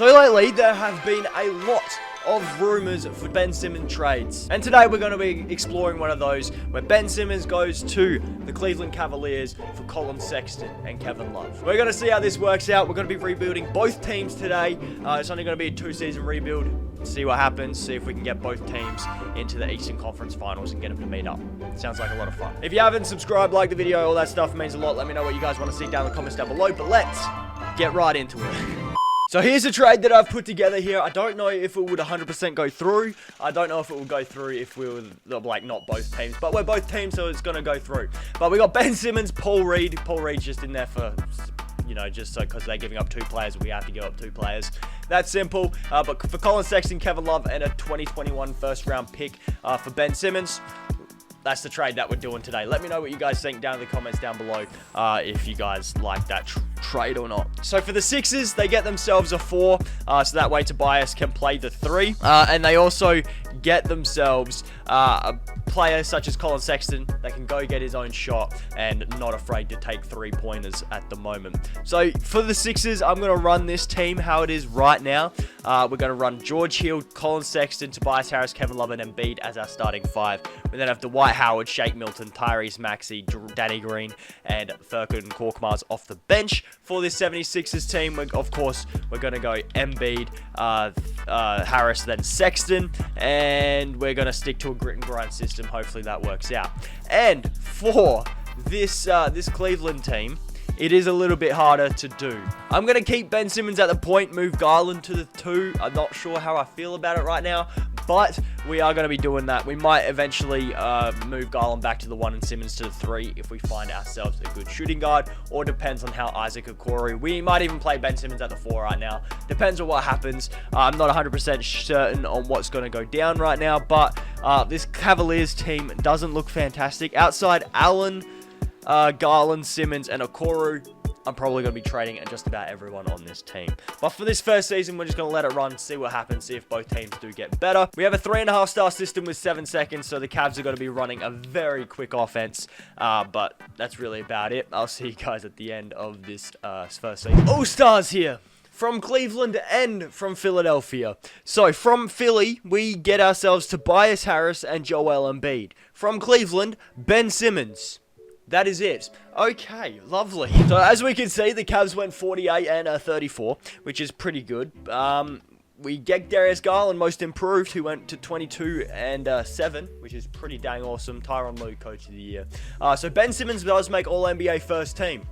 So lately, there have been a lot of rumors for Ben Simmons trades. And today we're going to be exploring one of those where Ben Simmons goes to the Cleveland Cavaliers for Collin Sexton and Kevin Love. We're going to see how this works out. We're going to be rebuilding both teams today. It's only going to be a 2-season rebuild. See what happens. See if we can get both teams into the Eastern Conference Finals and get them to meet up. Sounds like a lot of fun. If you haven't subscribed, like the video, all that stuff means a lot. Let me know what you guys want to see down in the comments down below. But let's get right into it. So here's a trade that I've put together here. I don't know if it would 100% go through. I don't know if it will go through if we were, like, not both teams. But we're both teams, so it's going to go through. But we got Ben Simmons, Paul Reed. Paul Reed's just in there for, you know, just so because they're giving up 2 players, we have to give up 2 players. That's simple. But for Collin Sexton, Kevin Love, and a 2021 first-round pick for Ben Simmons, that's the trade that we're doing today. Let me know what you guys think down in the comments down below if you guys like that trade or not. So for the Sixers, they get themselves a 4, so that way Tobias can play the 3. And they also get themselves a player such as Collin Sexton that can go get his own shot and not afraid to take 3-pointers at the moment. So for the Sixers, I'm going to run this team how it is right now. We're going to run George Hill, Collin Sexton, Tobias Harris, Kevin Love, and Embiid as our starting 5. We then have Dwight Howard, Shake Milton, Tyrese Maxey, Danny Green, and Furkan and Korkmaz off the bench. For this 76ers team, of course, we're going to go Embiid, Harris, then Sexton, and we're going to stick to a grit and grind system. Hopefully that works out. And for this Cleveland team, it is a little bit harder to do. I'm going to keep Ben Simmons at the point, move Garland to the 2. I'm not sure how I feel about it right now, but we are going to be doing that. We might eventually move Garland back to the 1 and Simmons to the 3 if we find ourselves a good shooting guard, or depends on how Isaac Okoro. We might even play Ben Simmons at the 4 right now. Depends on what happens. I'm not 100% certain on what's going to go down right now, but this Cavaliers team doesn't look fantastic. Outside Allen, Garland, Simmons, and Okoro, I'm probably going to be trading just about everyone on this team. But for this first season, we're just going to let it run, see what happens, see if both teams do get better. We have a 3.5-star system with 7 seconds, so the Cavs are going to be running a very quick offense. But that's really about it. I'll see you guys at the end of this first season. All-Stars here from Cleveland and from Philadelphia. So from Philly, we get ourselves Tobias Harris and Joel Embiid. From Cleveland, Ben Simmons. That is it. Okay, lovely. So as we can see, the Cavs went 48 and 34, which is pretty good. We get Darius Garland, most improved, who went to 22 and 7, which is pretty dang awesome. Tyronn Lue, coach of the year. So Ben Simmons does make All-NBA first team.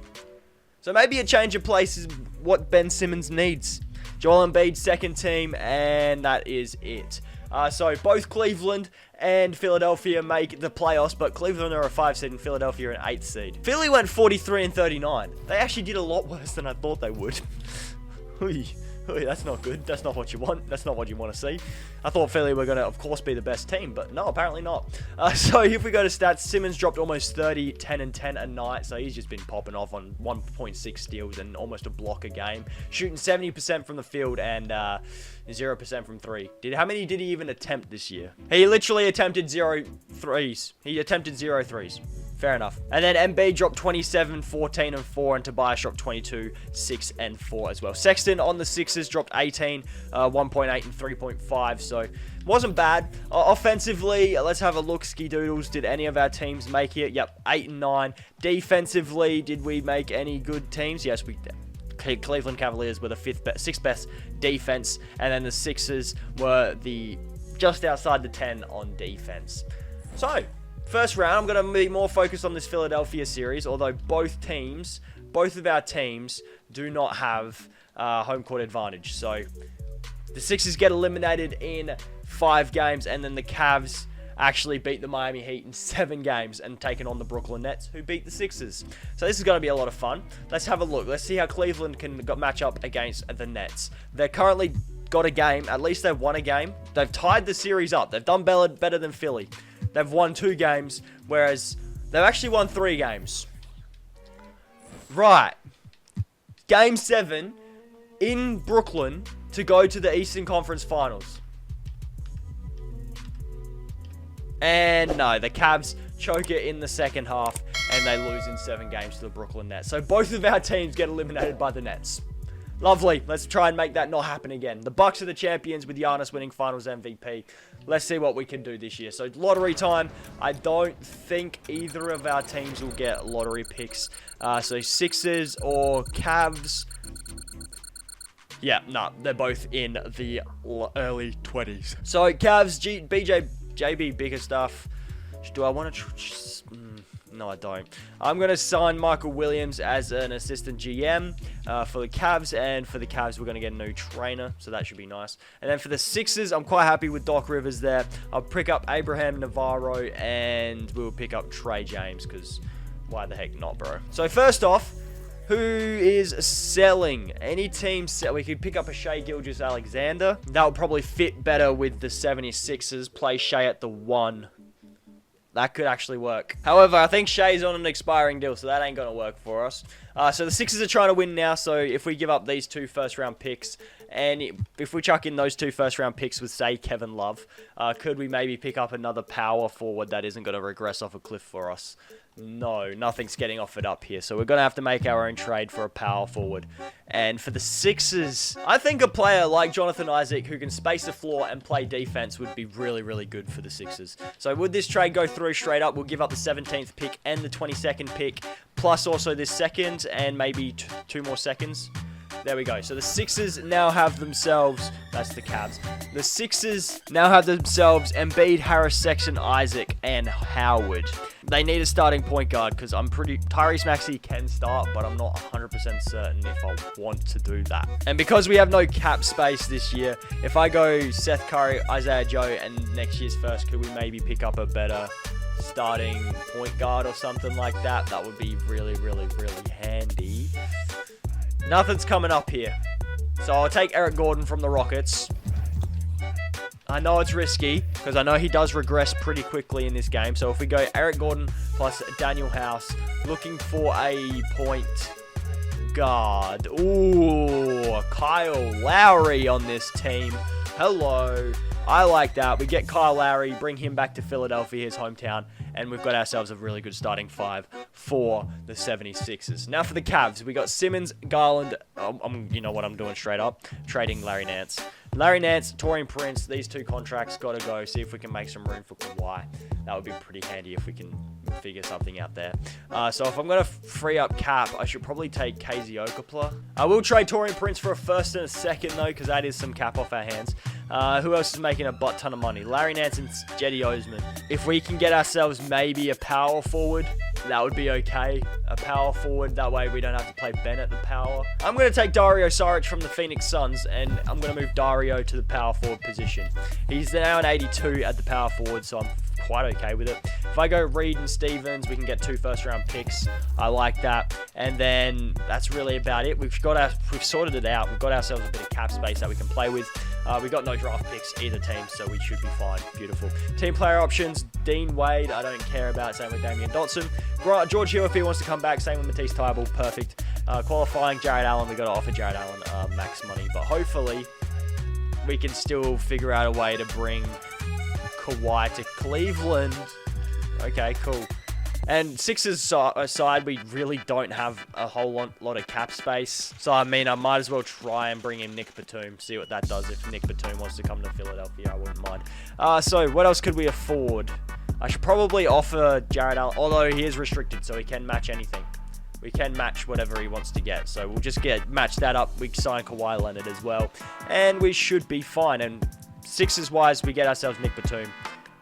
So maybe a change of place is what Ben Simmons needs. Joel Embiid, second team, and that is it. So both Cleveland and Philadelphia make the playoffs, but Cleveland are a 5 seed and Philadelphia an 8 seed. Philly went 43 and 39. They actually did a lot worse than I thought they would. That's not good. That's not what you want. That's not what you want to see. I thought Philly were going to, of course, be the best team, but no, apparently not. So if we go to stats, Simmons dropped almost 30, 10 and 10 a night, so he's just been popping off on 1.6 steals and almost a block a game. Shooting 70% from the field and 0% from 3. How many did he even attempt this year? He literally attempted 0 threes. He attempted 0 threes. Fair enough. And then Embiid dropped 27, 14, and 4, and Tobias dropped 22, 6, and 4 as well. Sexton on the Sixers dropped 18, 1.8, and 3.5, so wasn't bad. Offensively, let's have a look. Ski-doodles, did any of our teams make it? Yep, 8 and 9. Defensively, did we make any good teams? Yes, we did. Cleveland Cavaliers were the 6th best defense, and then the Sixers were just outside the 10 on defense. So first round, I'm going to be more focused on this Philadelphia series, although both of our teams do not have home court advantage. So the Sixers get eliminated in 5 games, and then the Cavs actually beat the Miami Heat in 7 games and taken on the Brooklyn Nets, who beat the Sixers. So this is going to be a lot of fun. Let's have a look. Let's see how Cleveland can match up against the Nets. They're currently got a game. At least they've won a game. They've tied the series up. They've done better than Philly. They've won 2 games, whereas they've actually won 3 games. Right. Game 7 in Brooklyn to go to the Eastern Conference Finals. And no, the Cavs choke it in the second half, and they lose in 7 games to the Brooklyn Nets. So both of our teams get eliminated by the Nets. Lovely. Let's try and make that not happen again. The Bucks are the champions with Giannis winning Finals MVP. Let's see what we can do this year. So, lottery time. I don't think either of our teams will get lottery picks. So, Sixers or Cavs. Yeah, no, they're both in the early 20s. So, Cavs, JB Bickerstaff. Do I want to... No, I don't. I'm going to sign Michael Williams as an assistant GM for the Cavs. And for the Cavs, we're going to get a new trainer. So that should be nice. And then for the Sixers, I'm quite happy with Doc Rivers there. I'll pick up Abraham Navarro. And we'll pick up Trey James. Because why the heck not, bro? So first off, who is selling? Any team sell? We could pick up a Shai Gilgeous-Alexander. That would probably fit better with the 76ers. Play Shai at the 1. That could actually work. However, I think Shai's on an expiring deal, so that ain't going to work for us. So the Sixers are trying to win now, so if we give up these 2 first-round picks, and if we chuck in those 2 first-round picks with, say, Kevin Love, could we maybe pick up another power forward that isn't going to regress off a cliff for us? No, nothing's getting offered up here. So we're going to have to make our own trade for a power forward. And for the Sixers, I think a player like Jonathan Isaac who can space the floor and play defense would be really, really good for the Sixers. So would this trade go through straight up? We'll give up the 17th pick and the 22nd pick, plus also this second and maybe 2 more seconds. There we go. So the Sixers now have themselves... That's the Cavs. The Sixers now have themselves Embiid, Harris, Sexton, Isaac, and Howard. They need a starting point guard because Tyrese Maxey can start, but I'm not 100% certain if I want to do that. And because we have no cap space this year, if I go Seth Curry, Isaiah Joe, and next year's first, could we maybe pick up a better starting point guard or something like that? That would be really, really, really handy. Nothing's coming up here. So I'll take Eric Gordon from the Rockets. I know it's risky because I know he does regress pretty quickly in this game. So if we go Eric Gordon plus Daniel House, looking for a point guard. Ooh, Kyle Lowry on this team. Hello. I like that. We get Kyle Lowry, bring him back to Philadelphia, his hometown, and we've got ourselves a really good starting 5 for the 76ers. Now for the Cavs, we got Simmons, Garland. You know what I'm doing straight up. Trading Larry Nance. Larry Nance, Taurean Prince, these 2 contracts got to go. See if we can make some room for Kawhi. That would be pretty handy if we can figure something out there. So if I'm going to free up cap, I should probably take KZ Okapla. I will trade Taurean Prince for a first and a second, though, because that is some cap off our hands. Who else is making a butt ton of money? Larry Nance and Jetty Osman. If we can get ourselves maybe a power forward, that would be okay. A power forward, that way we don't have to play Ben at the power. I'm going to take Dario Saric from the Phoenix Suns, and I'm going to move Dario to the power forward position. He's now an 82 at the power forward, so I'm quite okay with it. If I go Reed and Stevens, we can get 2 first-round picks. I like that. And then that's really about it. We've sorted it out. We've got ourselves a bit of cap space that we can play with. We've got no draft picks either team, so we should be fine. Beautiful. Team player options, Dean Wade, I don't care about. Same with Damian Dotson. George Hill, if he wants to come back. Same with Matisse Thybulle. Perfect. Qualifying Jared Allen. We've got to offer Jared Allen max money. But hopefully, we can still figure out a way to bring Kawhi to Cleveland. Okay, cool. And Sixers side, we really don't have a whole lot of cap space. So, I mean, I might as well try and bring in Nick Batum. See what that does. If Nick Batum wants to come to Philadelphia, I wouldn't mind. So, what else could we afford? I should probably offer Jared Allen, although he is restricted, so he can match anything. We can match whatever he wants to get. So, we'll just match that up. We sign Kawhi Leonard as well. And we should be fine. And Sixers-wise, we get ourselves Nick Batum.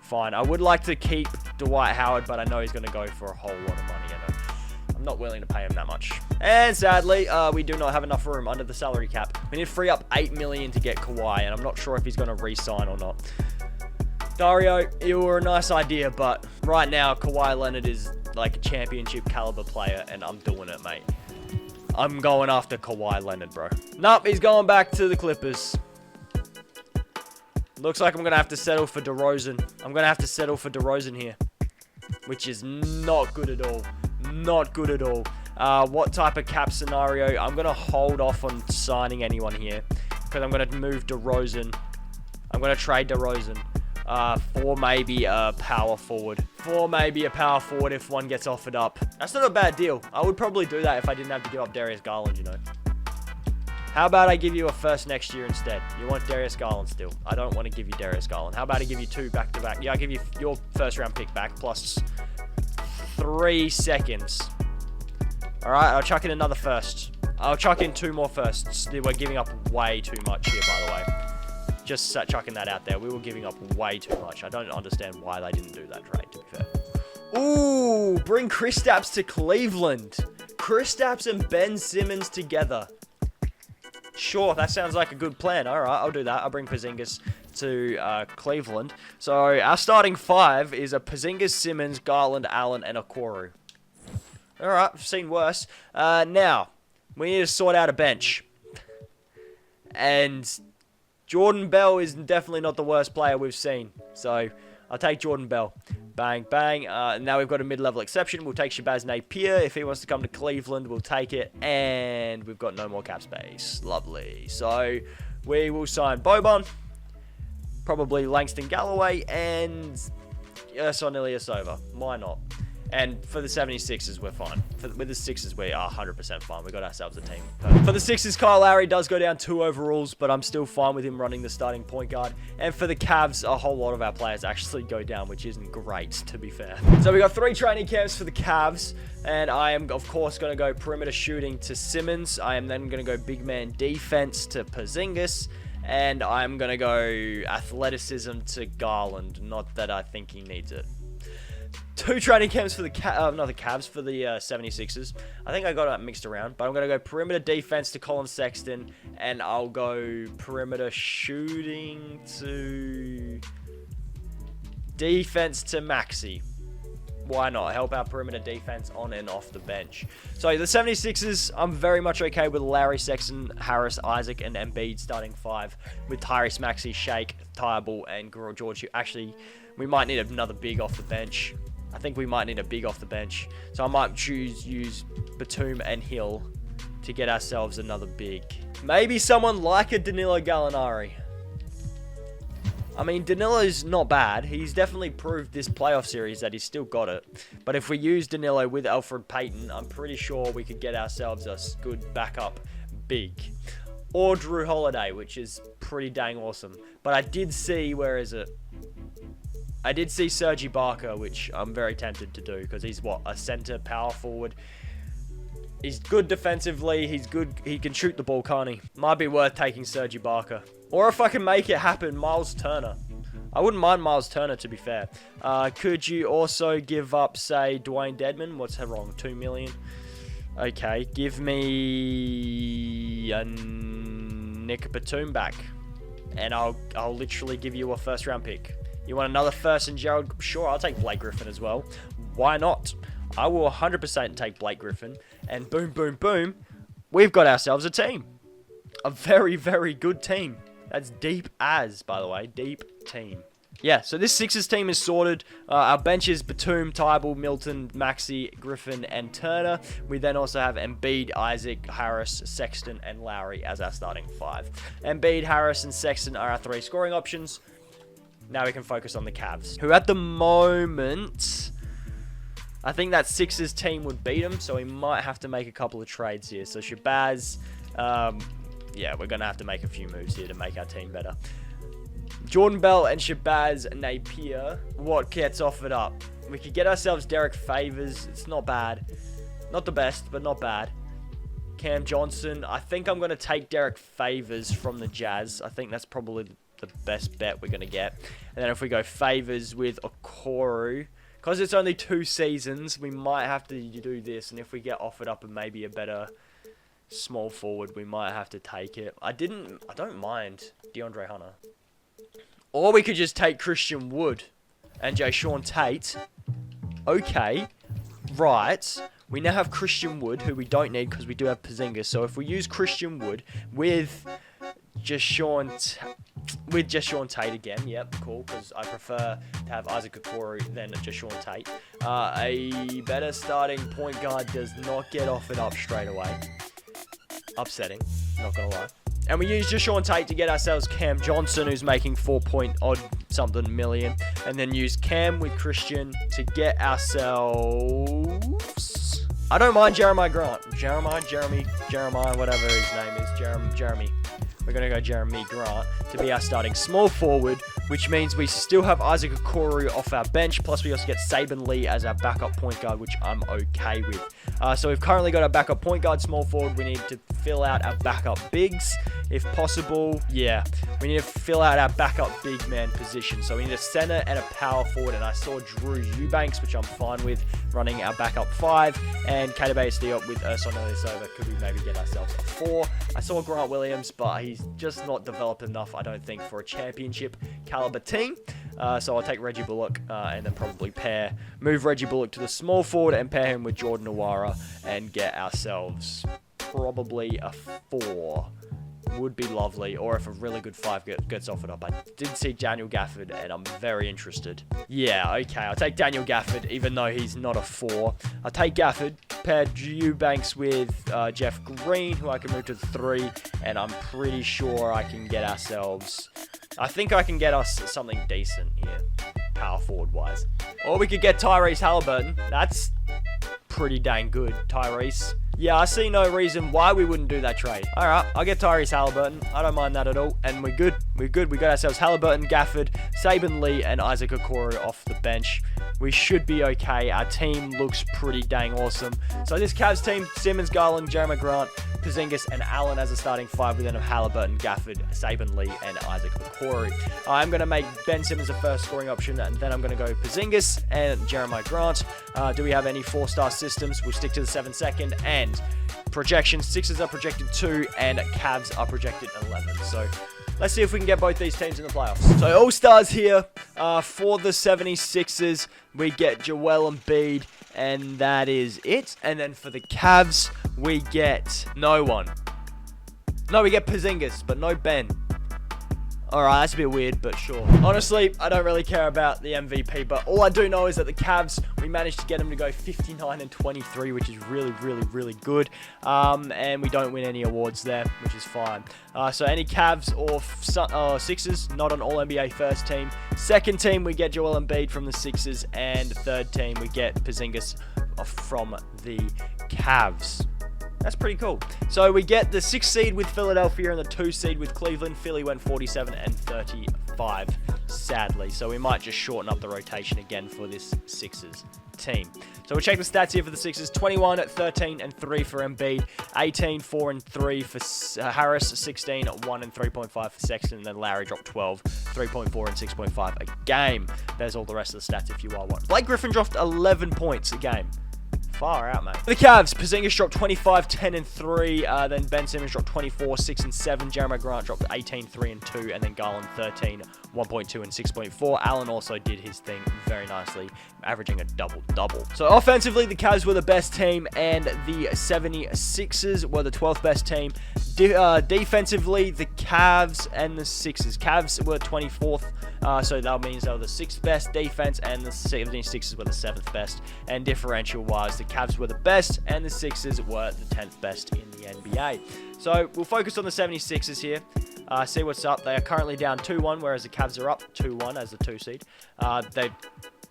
Fine. I would like to keep Dwight Howard, but I know he's going to go for a whole lot of money, and I'm not willing to pay him that much. And sadly, we do not have enough room under the salary cap. We need to free up $8 million to get Kawhi, and I'm not sure if he's going to re-sign or not. Dario, you were a nice idea, but right now, Kawhi Leonard is like a championship caliber player, and I'm doing it, mate. I'm going after Kawhi Leonard, bro. Nope, he's going back to the Clippers. Looks like I'm going to have to settle for DeRozan. I'm going to have to settle for DeRozan here, which is not good at all. Not good at all. What type of cap scenario? I'm going to hold off on signing anyone here because I'm going to move DeRozan. I'm going to trade DeRozan for maybe a power forward. For maybe a power forward if one gets offered up. That's not a bad deal. I would probably do that if I didn't have to give up Darius Garland, you know. How about I give you a first next year instead? You want Darius Garland still? I don't want to give you Darius Garland. How about I give you 2 back-to-back? Yeah, I'll give you your first round pick back plus 3 seconds. Alright, I'll chuck in another first. I'll chuck in 2 more firsts. We're giving up way too much here, by the way. Just chucking that out there. We were giving up way too much. I don't understand why they didn't do that trade, to be fair. Ooh, bring Kristaps to Cleveland. Kristaps and Ben Simmons together. Sure, that sounds like a good plan. All right, I'll do that. I'll bring Porzingis to Cleveland. So our starting 5 is a Porzingis, Simmons, Garland, Allen, and Okoro. All right, I've seen worse. Now, we need to sort out a bench. And Jordan Bell is definitely not the worst player we've seen. So I'll take Jordan Bell. Bang, bang. Now we've got a mid-level exception. We'll take Shabazz Napier. If he wants to come to Cleveland, we'll take it. And we've got no more cap space. Lovely. So we will sign Boban, probably Langston Galloway, and Son Ilyasova. Why not? And for the 76ers, we're fine. With the Sixers, we are 100% fine. We got ourselves a team. For the Sixers, Kyle Lowry does go down 2 overalls, but I'm still fine with him running the starting point guard. And for the Cavs, a whole lot of our players actually go down, which isn't great, to be fair. So we got 3 training camps for the Cavs, and I am, of course, going to go perimeter shooting to Simmons. I am then going to go big man defense to Porzingis. And I'm going to go athleticism to Garland. Not that I think he needs it. 2 training camps for the Cavs, for the 76ers. I think I got that mixed around, but I'm going to go perimeter defense to Collin Sexton, and I'll go perimeter shooting to defense to Maxey. Why not? Help our perimeter defense on and off the bench. So the 76ers, I'm very much okay with Lowry, Sexton, Harris, Isaac, and Embiid starting 5 with Tyrese Maxey, Shake, Thybulle, and George. Actually, we might need another big off the bench. I think we might need a big off the bench. So I might use Batum and Hill to get ourselves another big. Maybe someone like a Danilo Gallinari. I mean, Danilo's not bad. He's definitely proved this playoff series that he's still got it. But if we use Danilo with Elfrid Payton, I'm pretty sure we could get ourselves a good backup big. Or Drew Holiday, which is pretty dang awesome. But I did see, where is it? I did see Serge Ibaka, which I'm very tempted to do because he's what, a center power forward. He's good defensively. He's good. He can shoot the ball, can't he? Might be worth taking Serge Ibaka. Or if I can make it happen, Miles Turner. I wouldn't mind Miles Turner, to be fair. Could you also give up, say, Dwayne Dedmon? What's wrong? 2 million. Okay, give me a Nick Batum back, and I'll literally give you a first round pick. You want another first and Gerald? Sure, I'll take Blake Griffin as well. Why not? I will 100% take Blake Griffin. And boom, boom, boom. We've got ourselves a team. A very, very good team. That's deep as, by the way. Deep team. Yeah, so this Sixers team is sorted. Our bench is Batum, Thybulle, Milton, Maxey, Griffin, and Turner. We then also have Embiid, Isaac, Harris, Sexton, and Lowry as our starting 5. Embiid, Harris, and Sexton are our 3 scoring options. Now we can focus on the Cavs, who at the moment, I think that Sixers team would beat them, so we might have to make a couple of trades here. So Shabazz, yeah, we're going to have to make a few moves here to make our team better. Jordan Bell and Shabazz Napier, what gets offered up? We could get ourselves Derek Favors. It's not bad. Not the best, but not bad. Cam Johnson. I think I'm going to take Derek Favors from the Jazz. I think that's probably the best bet we're going to get. And then if we go Favors with Okoro, because it's only 2 seasons, we might have to do this. And if we get offered up and maybe a better small forward, we might have to take it. I don't mind DeAndre Hunter. Or we could just take Christian Wood and Jae'Sean Tate. Okay, right. We now have Christian Wood, who we don't need because we do have Porzingis. So if we use Christian Wood with Jae'Sean Tate again, yep, cool, because I prefer to have Isaac Okoro than Jae'Sean Tate. A better starting point guard does not get offered up straight away. Upsetting, not gonna lie. And we use Jae'Sean Tate to get ourselves Cam Johnson, who's making 4-point-odd-something million. And then use Cam with Christian to get ourselves... I don't mind Jeremiah Grant. Jeremiah, whatever his name is. Jeremy. We're going to go Jeremy Grant to be our starting small forward, which means we still have Isaac Okoro off our bench, plus we also get Saban Lee as our backup point guard, which I'm okay with. So we've currently got our backup point guard, small forward. We need to fill out our backup bigs, if possible. Yeah, we need to fill out our backup big man position. So we need a center and a power forward, and I saw Drew Eubanks, which I'm fine with, running our backup 5, and Katabates Diop with Urson Ilyasova. Could we maybe get ourselves a 4? I saw Grant Williams, but he's just not developed enough, I don't think, for a championship caliber team. So I'll take Reggie Bullock and then probably move Reggie Bullock to the small forward and pair him with Jordan Nwara and get ourselves probably a 4. Would be lovely, or if a really good 5 gets offered up. I did see Daniel Gafford, and I'm very interested. Yeah, okay, I'll take Daniel Gafford, even though he's not a 4. I'll take Gafford, pair Eubanks with Jeff Green, who I can move to the 3, and I'm pretty sure I can get ourselves... I think I can get us something decent here, power forward-wise. Or we could get Tyrese Halliburton. That's pretty dang good, Tyrese. Yeah, I see no reason why we wouldn't do that trade. All right, I'll get Tyrese Halliburton. I don't mind that at all. And we're good. We're good. We got ourselves Halliburton, Gafford, Saban Lee, and Isaac Okoro off the bench. We should be okay. Our team looks pretty dang awesome. So this Cavs team, Simmons, Garland, Jeremy Grant, Porzingis, and Allen as a starting 5. We then have Halliburton, Gafford, Saban Lee, and Isaac Okoro. I'm going to make Ben Simmons the first scoring option, and then I'm going to go Porzingis and Jeremiah Grant. Do we have any 4-star systems? We'll stick to the 7-second, and projections, Sixers are projected 2 and Cavs are projected 11. So let's see if we can get both these teams in the playoffs. So all-stars here for the 76ers. We get Joel Embiid, and that is it. And then for the Cavs, we get no one. No, we get Porzingis, but no Ben. Alright, that's a bit weird, but sure. Honestly, I don't really care about the MVP, but all I do know is that the Cavs, we managed to get them to go 59-23, which is really, really, really good. And we don't win any awards there, which is fine. So any Cavs or Sixers, not an All-NBA first team. Second team, we get Joel Embiid from the Sixers, and third team, we get Porzingis from the Cavs. That's pretty cool. So we get the 6th seed with Philadelphia and the 2 seed with Cleveland. Philly went 47 and 35, sadly. So we might just shorten up the rotation again for this Sixers team. So we'll check the stats here for the Sixers. 21, 13, and 3 for Embiid. 18, 4, and 3 for Harris. 16, 1, and 3.5 for Sexton. And then Larry dropped 12, 3.4, and 6.5 a game. There's all the rest of the stats if you are one. Blake Griffin dropped 11 points a game. Far out, mate. For the Cavs, Porzingis dropped 25, 10, and 3. Then Ben Simmons dropped 24, 6, and 7. Jeremy Grant dropped 18, 3, and 2. And then Garland 13, 1.2, and 6.4. Allen also did his thing very nicely, averaging a double-double. So offensively, the Cavs were the best team, and the 76ers were the 12th best team. Defensively, the Cavs and the Sixers. Cavs were 24th, so that means they were the 6th best defense, and the 76ers were the 7th best. And differential-wise, the Cavs were the best, and the Sixers were the 10th best in the NBA. So we'll focus on the 76ers here. See what's up. They are currently down 2-1, whereas the Cavs are up 2-1 as the 2 seed.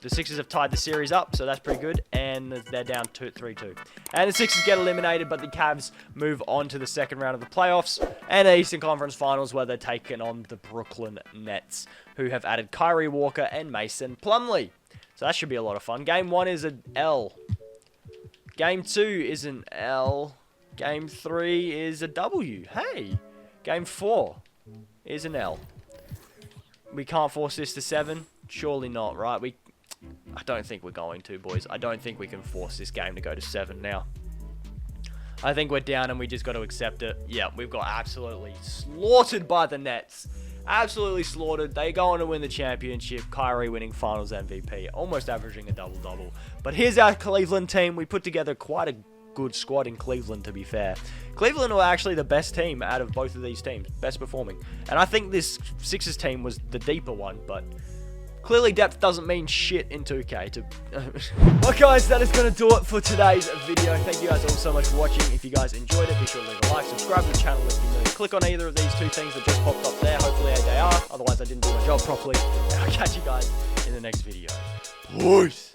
The Sixers have tied the series up, so that's pretty good, and they're down 3-2. And the Sixers get eliminated, but the Cavs move on to the second round of the playoffs and the Eastern Conference Finals, where they're taking on the Brooklyn Nets, who have added Kyrie Walker and Mason Plumlee. So that should be a lot of fun. Game 1 is an L. Game 2 is an L. Game 3 is a W. Hey! Game 4 is an L. We can't force this to 7? Surely not, right? I don't think we're going to, boys. I don't think we can force this game to go to 7 now. I think we're down and we just got to accept it. Yeah, we've got absolutely slaughtered by the Nets. Absolutely slaughtered. They go on to win the championship. Kyrie winning finals MVP. Almost averaging a double-double. But here's our Cleveland team. We put together quite a good squad in Cleveland, to be fair. Cleveland were actually the best team out of both of these teams. Best performing. And I think this Sixers team was the deeper one, but clearly depth doesn't mean shit in 2K. Well, guys, that is going to do it for today's video. Thank you guys all so much for watching. If you guys enjoyed it, be sure to leave a like, subscribe to the channel if you're new. Click on either of these 2 things that just popped up there. Hopefully they are. Otherwise, I didn't do my job properly. And I'll catch you guys in the next video. Peace.